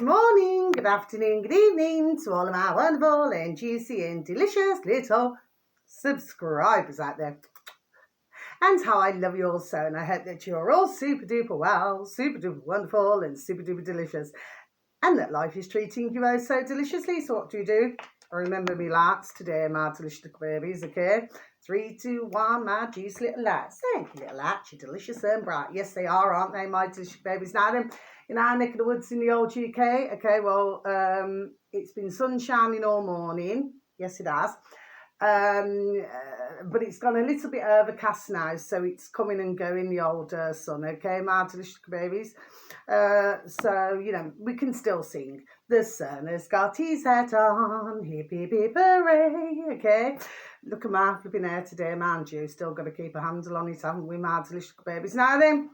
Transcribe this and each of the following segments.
morning, good afternoon, good evening to all of my wonderful and juicy and delicious little subscribers out there. And how I love you all so, and I hope that you're all super duper well, super duper wonderful and super duper delicious, and that life is treating you oh so deliciously. So what do? Remember me lads today, my delicious babies, okay? 3, 2, 1, my juicy little lads. Thank you, little lads, you're delicious and bright. Yes, they are, aren't they, my delicious babies? Now then, in our neck of the woods in the old UK, okay, well, it's been sun shining all morning. Yes, it has. But it's gone a little bit overcast now, so it's coming and going, the old sun, okay, my delicious babies. So, you know, we can still sing. The sun has got his hat on, hip, hip, hip, hooray, okay. Look at my flipping hair today, mind you. Still got to keep a handle on it, haven't we, my delicious babies? Now then,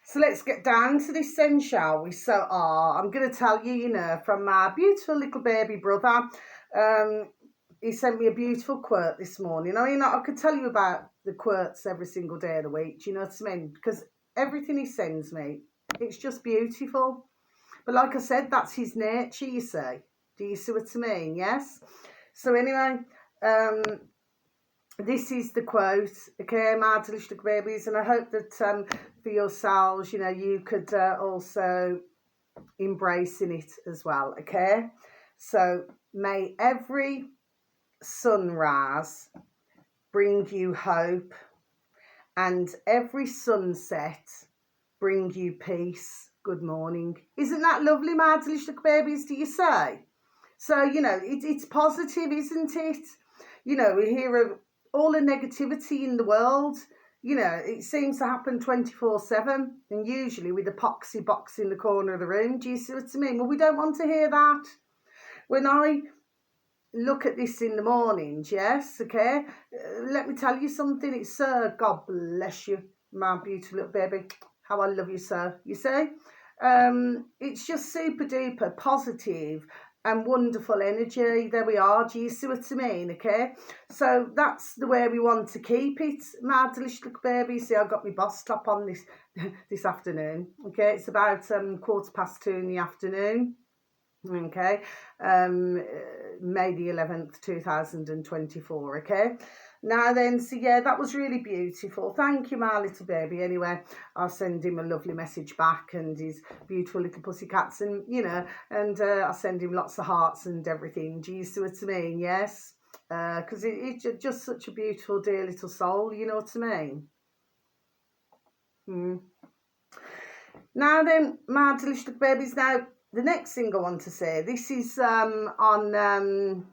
so let's get down to this then, shall we? So, I'm going to tell you, you know, from my beautiful little baby brother, he sent me a beautiful quote this morning. I mean, I could tell you about the quotes every single day of the week, do you know what I mean? Because everything he sends me, it's just beautiful. But like I said, that's his nature, you see. Do you see what I mean? Yes? So anyway, this is the quote, okay, my delicious babies, and I hope that for yourselves, you know, you could also embrace in it as well, okay? So, may every sunrise bring you hope, and every sunset bring you peace. Good morning. Isn't that lovely, my delicious babies, do you say? So, you know, it's positive, isn't it? You know, we hear of all the negativity in the world. You know, it seems to happen 24/7, and usually with a poxy box in the corner of the room. Do you see what I mean? Well, we don't want to hear that. When I look at this in the mornings, yes, okay, let me tell you something. It's God bless you, my beautiful little baby. How I love you, sir. You see? It's just super duper positive and wonderful energy. There we are. Do you see what I mean? Okay, so that's the way we want to keep it, my delicious little baby. See, I got my boss top on this this afternoon. Okay, it's about 2:15 in the afternoon. Okay, May the 11th 2024. Okay, now then, so yeah, that was really beautiful. Thank you, my little baby. Anyway, I'll send him a lovely message back, and his beautiful little pussycats, and you know, and I'll send him lots of hearts and everything. Do you see what I mean? Yes, because it's just such a beautiful, dear little soul. You know what I mean? Now then, my delicious babies. Now, the next thing I want to say, this is on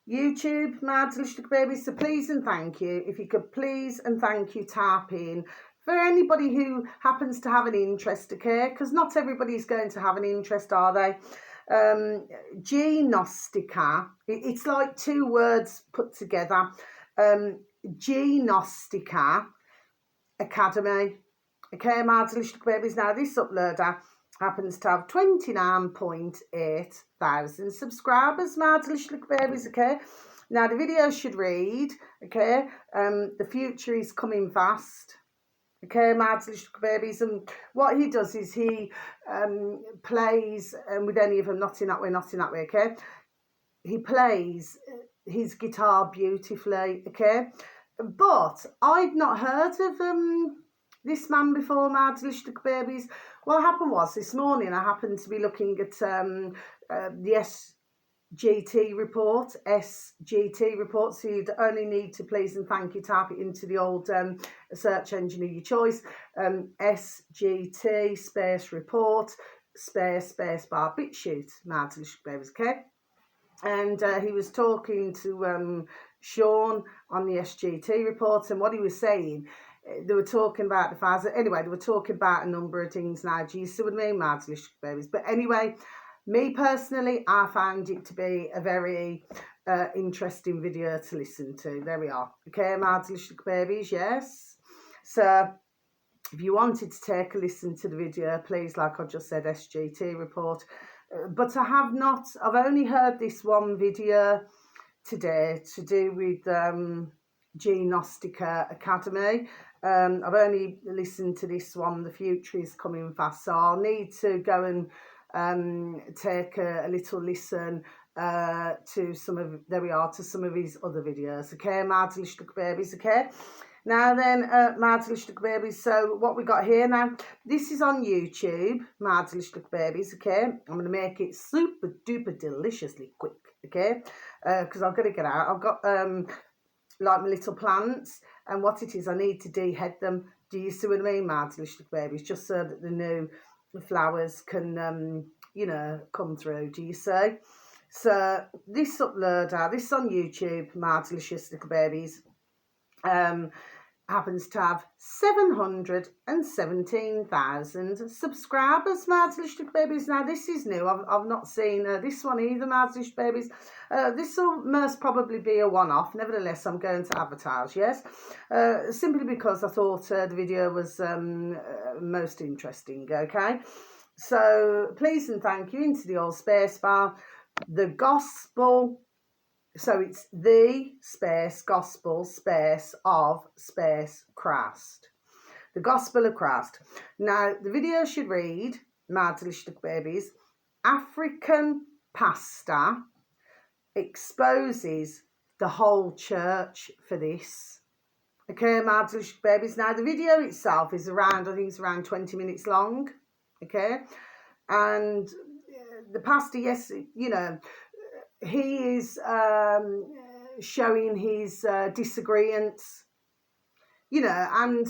YouTube, my delicious babies. So please and thank you. If you could please and thank you type in for anybody who happens to have an interest, okay? Because not everybody's going to have an interest, are they? Gnostica. It's like two words put together. Gnostica Academy. Okay, my delicious babies. Now, this uploader happens to have 29.8 thousand subscribers, my delicious babies, okay? Now, the video should read, okay, the future is coming fast, okay, my delicious babies. And what he does is he plays, with any of them, not in that way, okay? He plays his guitar beautifully, okay? But I'd not heard of this man before, my delicious babies. What happened was this morning I happened to be looking at the SGT report. So you'd only need to please and thank you type it into the old search engine of your choice. SGT space report space bar BitChute, my delicious babies, okay? And he was talking to Sean on the SGT report, and what he was saying, they were talking about the fact that, anyway, they were talking about a number of things now. Do you see what I mean, my delicious babies? But anyway, me personally, I found it to be a very interesting video to listen to. There we are. Okay, my delicious babies, yes. So if you wanted to take a listen to the video, please, like I just said, SGT report. But I've only heard this one video today to do with Gnostica Academy. I've only listened to this one. The future is coming fast, so I'll need to go and take a little listen to some of, there we are, to some of his other videos. Okay, Maatelijk Babies. Okay, now then, Maatelijk Babies. So what we got here now, this is on YouTube, Maatelijk Babies. Okay, I'm going to make it super duper deliciously quick. Okay, because I've got to get out. I've got like my little plants, and what it is, I need to dehead them. Do you see what I mean, Maatelijk Babies? Just so that the new flowers can you know, come through. Do you see? So this uploader, this on YouTube, Maatelijk Babies, happens to have 717,000 subscribers, Maatelijk Babies. Now this is new. I've not seen this one either, Maatelijk Babies. This will most probably be a one-off. Nevertheless, I'm going to advertise, yes, simply because I thought the video was most interesting. Okay, so please and thank you into the old space bar. The gospel. So it's the space gospel space of space Christ. The gospel of Christ. Now, the video should read, Maatelijk Babies, African pastor exposes the whole church for this. Okay, Maatelijk Babies. Now, the video itself is around, I think it's around 20 minutes long. Okay. And the pastor, yes, you know, he is showing his disagreements, you know, and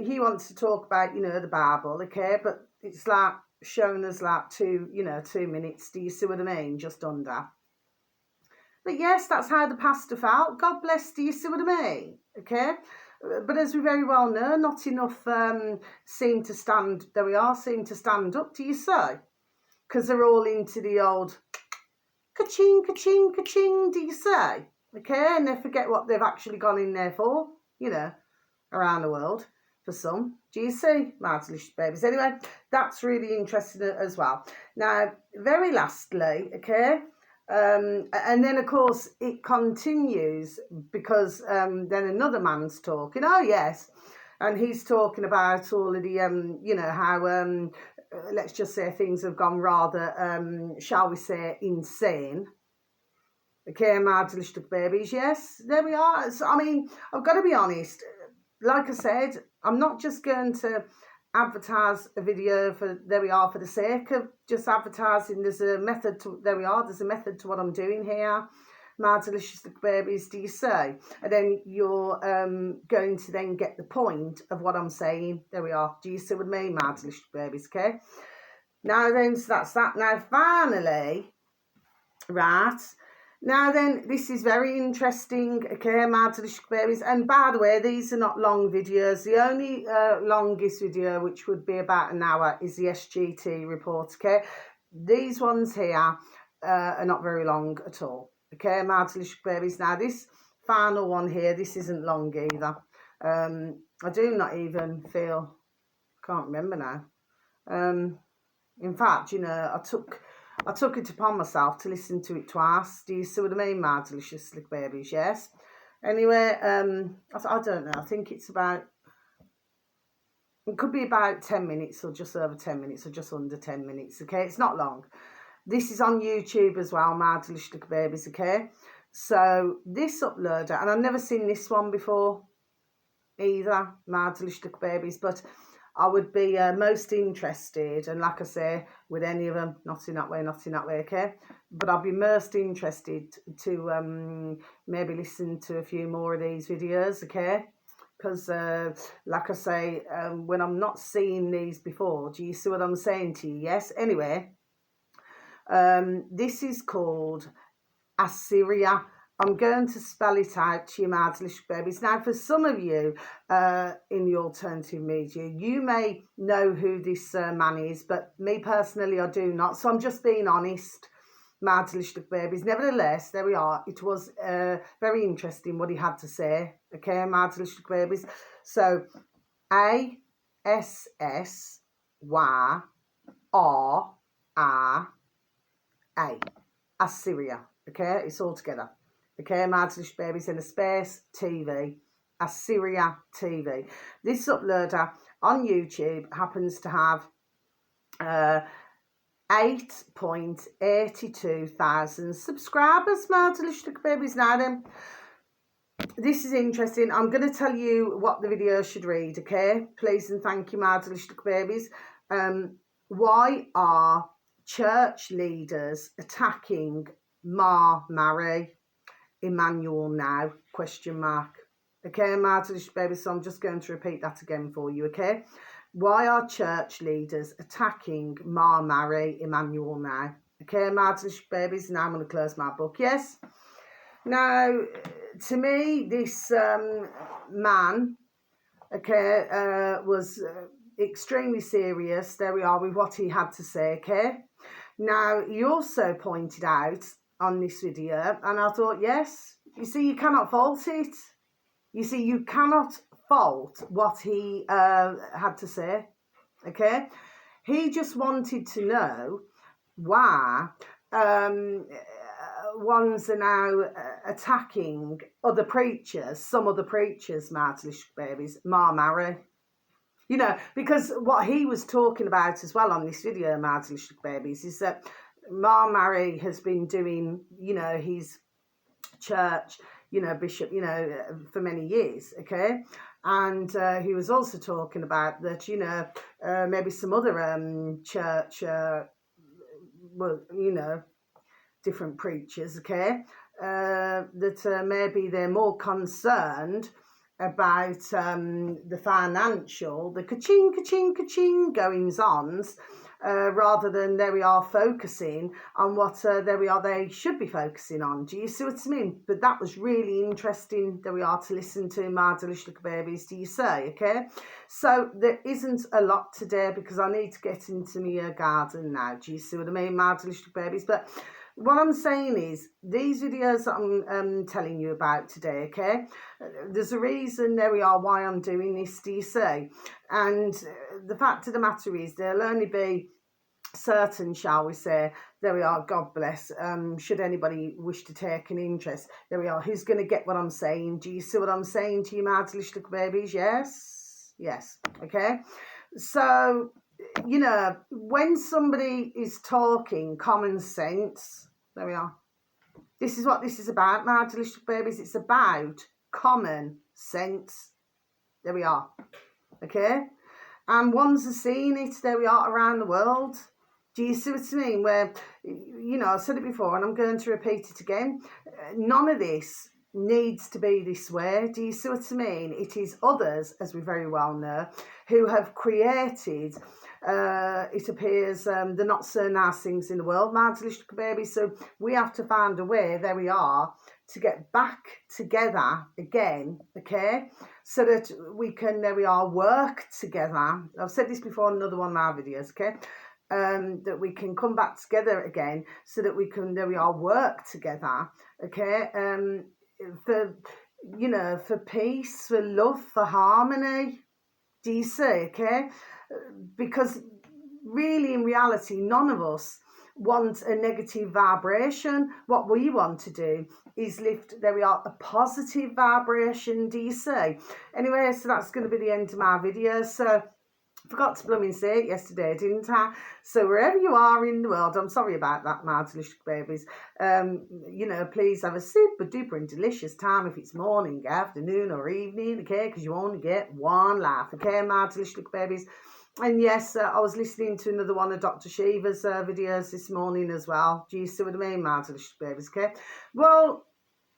he wants to talk about, you know, the Bible, okay, but it's like showing us like 2 minutes. Do you see what I mean? Just under. But yes, that's how the pastor felt. God bless. Do you see what I mean? Okay. But as we very well know, not enough seem to stand. There we are. Seem to stand up. Do you see? Because they're all into the old ka-ching, ka-ching, ka-ching, do you say? Okay, and they forget what they've actually gone in there for, you know, around the world, for some. Do you see, Maatelijk Babies? Anyway, that's really interesting as well. Now, very lastly, okay, and then, of course, it continues because then another man's talking. Oh, yes, and he's talking about all of the, you know, how... let's just say things have gone rather, shall we say, insane. Okay, Maatelijk Babies, yes, there we are. So, I mean, I've got to be honest, like I said, I'm not just going to advertise a video for, there we are, for the sake of just advertising. There's a method to, there we are, there's a method to what I'm doing here. Maatelijk Babies, do you say? And then you're going to then get the point of what I'm saying. There we are. Do you see what I mean, Maatelijk Babies? Okay. Now then, so that's that. Now finally, right. Now then, this is very interesting. Okay, Maatelijk Babies. And by the way, these are not long videos. The only longest video, which would be about an hour, is the SGT report. Okay. These ones here are not very long at all. Okay, Maatelijk Babies. Now this final one here, this isn't long either. I do not even feel, can't remember now. In fact, you know, I took it upon myself to listen to it twice. Do you see what I mean, Maatelijk Babies? Yes. Anyway, I don't know. I think it's about, it could be about 10 minutes or just over 10 minutes or just under 10 minutes. Okay, it's not long. This is on YouTube as well, Maatelijk Babies, okay? So this uploader, and I've never seen this one before either, Maatelijk Babies, but I would be most interested, and like I say, with any of them, not in that way, okay? But I'd be most interested to maybe listen to a few more of these videos, okay? Because, like I say, when I'm not seeing these before, do you see what I'm saying to you? Yes? Anyway, this is called Assyria. I'm going to spell it out to you, Maatelijk Babies. Now, for some of you in the alternative media, you may know who this man is, but me personally, I do not. So I'm just being honest, Maatelijk Babies. Nevertheless, there we are. It was very interesting what he had to say. Okay, Maatelijk Babies. So, A-S-S-Y-R-R-A. Assyria. Okay, it's all together. Okay, Maatelijk Babies in a space, TV. Assyria TV. This uploader on YouTube happens to have 8.82 thousand subscribers, my delicious babies. Now then, this is interesting. I'm going to tell you what the video should read, okay? Please and thank you, my delicious babies. Why are church leaders attacking Ma Mary Emmanuel now? Question mark. Okay, my delicious babies. So I'm just going to repeat that again for you, okay? Why are church leaders attacking Ma Mary Emmanuel now? Okay, my delicious babies. Now I'm going to close my book. Yes. Now, to me, this man, okay, was extremely serious. There we are with what he had to say, okay? Now, he also pointed out on this video, and I thought, yes, you see, you cannot fault it. You see, you cannot fault what he had to say, okay? He just wanted to know why ones are now attacking other preachers, some other preachers, my delicious babies, Ma Mary. You know, because what he was talking about as well on this video, my delicious babies, is that Ma Mary has been doing, you know, his church, you know, bishop, you know, for many years, okay? And he was also talking about that, you know, maybe some other church, well, you know, different preachers, okay, that maybe they're more concerned about the financial, the ka-ching, ka-ching, ka-ching goings-ons, rather than there we are focusing on what there we are they should be focusing on. Do you see what I mean? But that was really interesting there we are to listen to, my delicious little babies, do you say, okay? So there isn't a lot today because I need to get into my garden now. Do you see what I mean, my delicious little babies? But what I'm saying is, these videos that I'm telling you about today, okay, there's a reason there we are why I'm doing this, do you see? And the fact of the matter is, there'll only be certain, shall we say, there we are, God bless, should anybody wish to take an interest, there we are, who's going to get what I'm saying. Do you see what I'm saying to you, my delicious little babies? Yes? Yes, okay. So, you know, when somebody is talking common sense, there we are. This is what this is about, my delicious babies. It's about common sense. There we are. Okay? And ones are seeing it, there we are, around the world. Do you see what I mean? Where, you know, I've said it before and I'm going to repeat it again. None of this needs to be this way. Do you see what I mean? It is others, as we very well know, who have created, it appears, the not so nice things in the world, my delicious baby. So we have to find a way, there we are, to get back together again, okay? So that we can, there we are, work together. I've said this before in another one of my videos, okay? That we can come back together again so that we can, there we are, work together, okay? For, you know, for peace, for love, for harmony. Do you see, okay? Because really, in reality, none of us want a negative vibration. What we want to do is lift, there we are, a positive vibration. Do you see? Anyway, so that's going to be the end of my video. So I forgot to blooming say it yesterday, didn't I? So wherever you are in the world, I'm sorry about that, my delicious babies. You know, please have a super duper and delicious time if it's morning, afternoon or evening, okay? Because you only get one life, okay, my delicious babies. And yes, I was listening to another one of Dr. Shiva's videos this morning as well. Do you see what I mean, my delicious babies, okay? Well,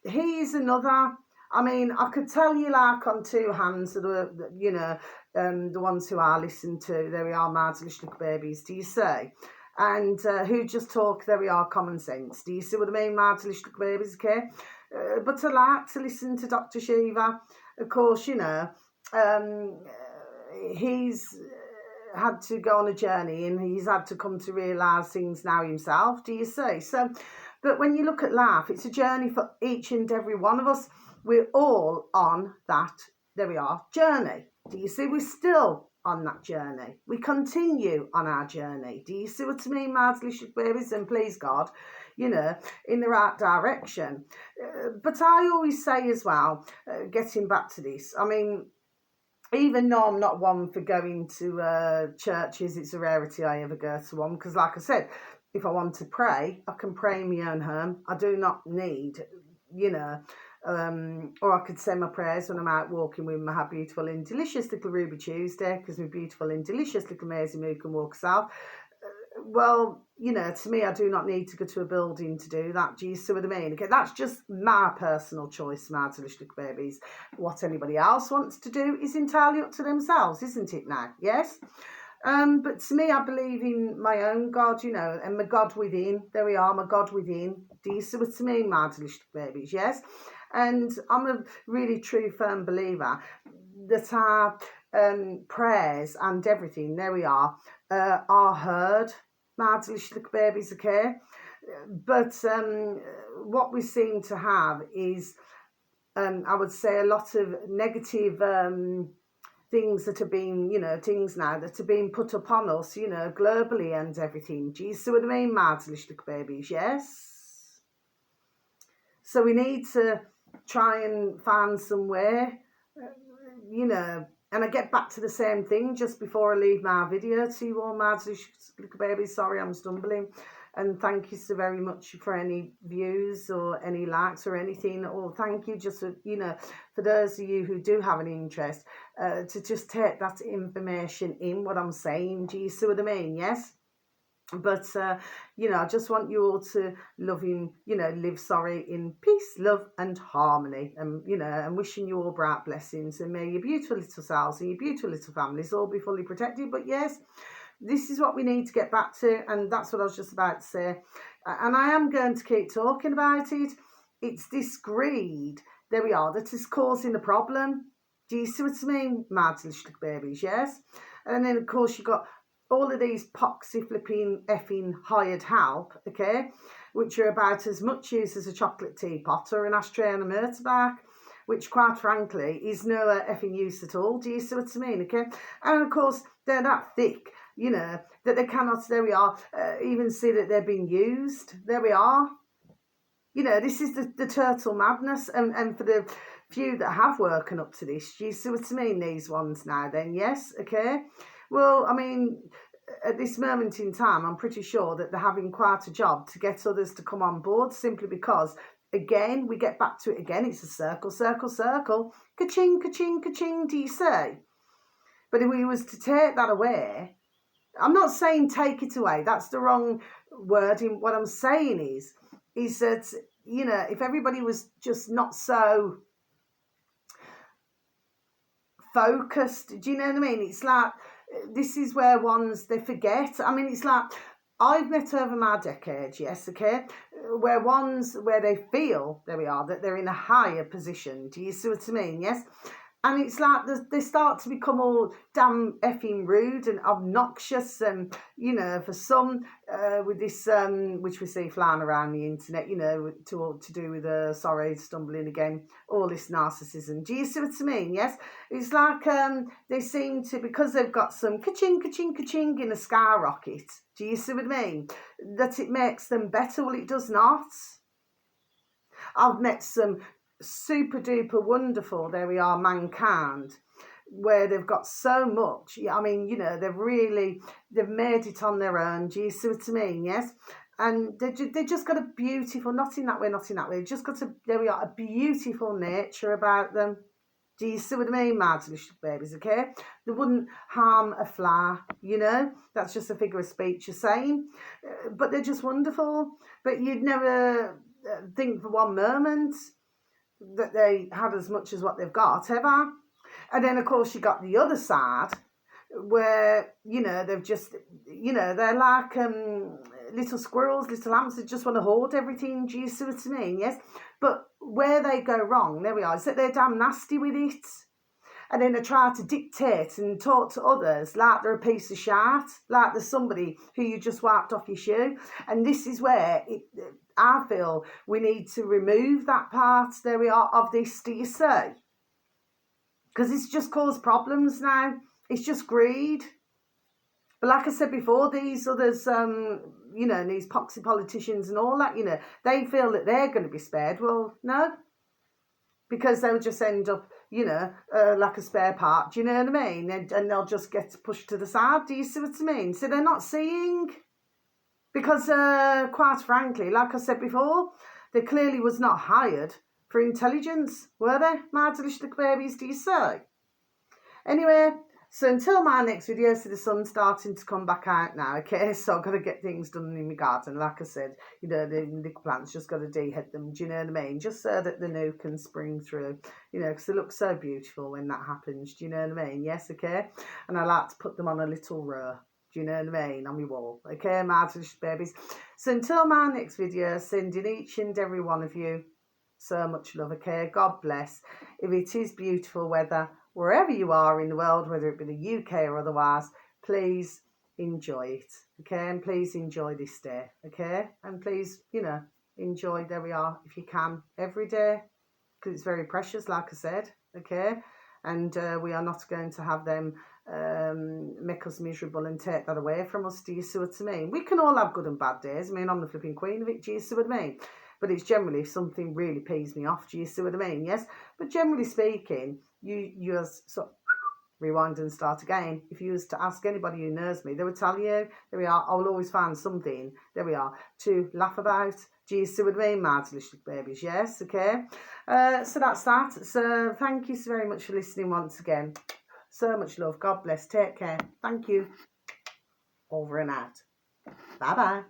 he's another, I mean, I could tell you like on two hands, you know, the ones who I listen to, there we are, my delicious babies, do you see? And who just talk, there we are, common sense. Do you see what I mean, my delicious babies, okay? But I like to listen to Dr. Shiva. Of course, you know, he's had to go on a journey and he's had to come to realise things now himself, do you see? So, but when you look at life, it's a journey for each and every one of us. We're all on that, there we are, journey. Do you see? We're still on that journey. We continue on our journey. Do you see what I mean, my delicious babies? And please God, you know, in the right direction. But I always say as well, getting back to this, I mean, even though I'm not one for going to churches, it's a rarity I ever go to one, because like I said, if I want to pray, I can pray in my own home. I do not need, you know, or I could say my prayers when I'm out walking with my beautiful and delicious little Ruby Tuesday, because my beautiful and delicious little Maisie Moo can walk herself. Well, you know, to me, I do not need to go to a building to do that. Do you see what I mean? Okay, that's just my personal choice, my delicious little babies. What anybody else wants to do is entirely up to themselves, isn't it now? Yes? But to me, I believe in my own God, you know, and my God within. There we are, my God within. Do you see what I mean, my delicious babies? Yes? And I'm a really true, firm believer that our prayers and everything, there we are heard, my delicious little babies, okay? But what we seem to have is, I would say, a lot of negative things that are being, you know, things now that are being put upon us, you know, globally and everything. Do you see what I mean, my delicious little babies? Yes? So we need to try and find somewhere, you know, and I get back to the same thing just before I leave my video to you all, my little babies. Sorry, I'm stumbling. And thank you so very much for any views or any likes or anything. Or thank you just for, you know, for those of you who do have an interest, to just take that information in, what I'm saying. Do you see what I mean? Yes? But, you know, I just want you all to live, sorry, in peace, love and harmony. And, you know, and wishing you all bright blessings. And may your beautiful little selves and your beautiful little families all be fully protected. But yes, this is what we need to get back to. And that's what I was just about to say. And I am going to keep talking about it. It's this greed, there we are, that is causing the problem. Do you see what I mean, my little babies? Yes? And then, of course, you've got all of these poxy flipping effing hired help, okay, which are about as much use as a chocolate teapot or an ashtray and a motorbike, which quite frankly is no effing use at all. Do you see what I mean? Okay, and of course they're that thick, you know, that they cannot, there we are, even see that they're being used. There we are. You know, this is the turtle madness, and for the few that have woken up to this, do you see what I mean, these ones now then? Yes, okay. Well, I mean, at this moment in time, I'm pretty sure that they're having quite a job to get others to come on board, simply because, again, we get back to it again. It's a circle, circle, circle. Ka-ching, ka-ching, ka-ching, do you say? But if we was to take that away, I'm not saying take it away. That's the wrong wording. What I'm saying is that, you know, if everybody was just not so focused, do you know what I mean? It's like, this is where they forget. I mean, it's like, I've met over my decades, yes, okay, where they feel, there we are, that they're in a higher position. Do you see what I mean? Yes. And it's like they start to become all damn effing rude and obnoxious, and, you know, for some, with this, which we see flying around the internet, you know, to do with, sorry, stumbling again, all this narcissism. Do you see what I mean? Yes? It's like they seem to, because they've got some ka-ching, ka-ching, ka-ching in a skyrocket, do you see what I mean? That it makes them better. Well, it does not. I've met some super duper wonderful, there we are, mankind, where they've got so much. I mean, you know, they've made it on their own. Do you see what I mean? Yes. And they just got a beautiful, not in that way, they've just got there we are, a beautiful nature about them. Do you see what I mean, my delicious babies, okay? They wouldn't harm a fly, you know? That's just a figure of speech you're saying. But they're just wonderful. But you'd never think for one moment that they had as much as what they've got ever. And then, of course, you got the other side where, you know, they've just, you know, they're like little squirrels, little lamps that just want to hoard everything. Do you see what I mean? Yes. But where they go wrong, there we are, is that they're damn nasty with it. And then they try to dictate and talk to others like they're a piece of shit, like there's somebody who you just wiped off your shoe. And this is where I feel we need to remove that part, there we are, of this, do you see? Because it's just caused problems now. It's just greed. But like I said before, these others, you know, these poxy politicians and all that, you know, they feel that they're going to be spared. Well, no, because they'll just end up, you know, like a spare part. Do you know what I mean? And they'll just get pushed to the side. Do you see what I mean? So they're not seeing. Because, quite frankly, like I said before, they clearly was not hired for intelligence, were they? My delicious babies, do you say? Anyway, so until my next video, so the sun's starting to come back out now, okay? So I've got to get things done in my garden. Like I said, you know, the plants, just got to dehead them, do you know what I mean? Just so that the new can spring through, you know, because they look so beautiful when that happens, do you know what I mean? Yes, okay? And I like to put them on a little row. Do you know what I mean? On my wall. Okay, my delicious babies. So until my next video, sending each and every one of you so much love, okay? God bless. If it is beautiful weather, wherever you are in the world, whether it be the UK or otherwise, please enjoy it, okay? And please enjoy this day, okay? And please, you know, enjoy, there we are, if you can, every day, because it's very precious, like I said, okay? And we are not going to have them make us miserable and take that away from us. Do you see what I mean? We can all have good and bad days. I mean, I'm the flipping queen of it. Do you see what I mean? But it's generally if something really pees me off. Do you see what I mean? Yes. But generally speaking, you just sort of rewind and start again. If you was to ask anybody who knows me, they would tell you, there we are, I will always find something, there we are, to laugh about. Do you see what I mean, my delicious babies? Yes, okay. So that's that. So thank you so very much for listening once again. So much love. God bless. Take care. Thank you. Over and out. Bye-bye.